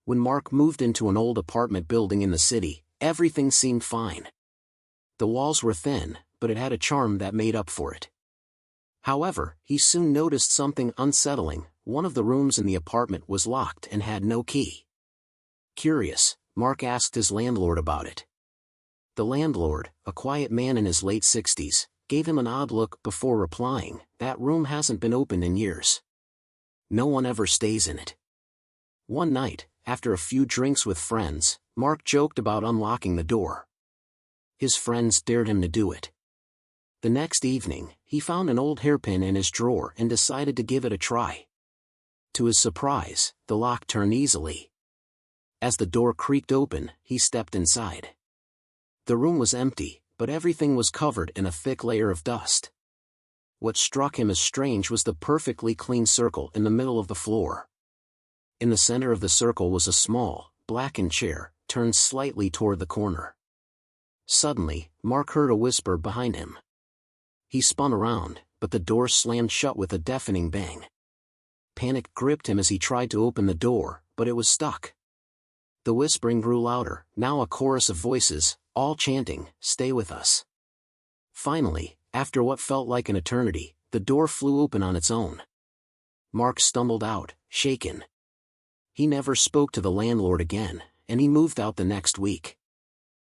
When Mark moved into an old apartment building in the city, everything seemed fine. The walls were thin, but it had a charm that made up for it. However, he soon noticed something unsettling. One of the rooms in the apartment was locked and had no key. Curious, Mark asked his landlord about it. The landlord, a quiet man in his late 60s, gave him an odd look before replying, "That room hasn't been opened in years. No one ever stays in it." One night, after a few drinks with friends, Mark joked about unlocking the door. His friends dared him to do it. The next evening, he found an old hairpin in his drawer and decided to give it a try. To his surprise, the lock turned easily. As the door creaked open, he stepped inside. The room was empty, but everything was covered in a thick layer of dust. What struck him as strange was the perfectly clean circle in the middle of the floor. In the center of the circle was a small, blackened chair, turned slightly toward the corner. Suddenly, Mark heard a whisper behind him. He spun around, but the door slammed shut with a deafening bang. Panic gripped him as he tried to open the door, but it was stuck. The whispering grew louder, now a chorus of voices, all chanting, "Stay with us." Finally, after what felt like an eternity, the door flew open on its own. Mark stumbled out, shaken. He never spoke to the landlord again, and he moved out the next week.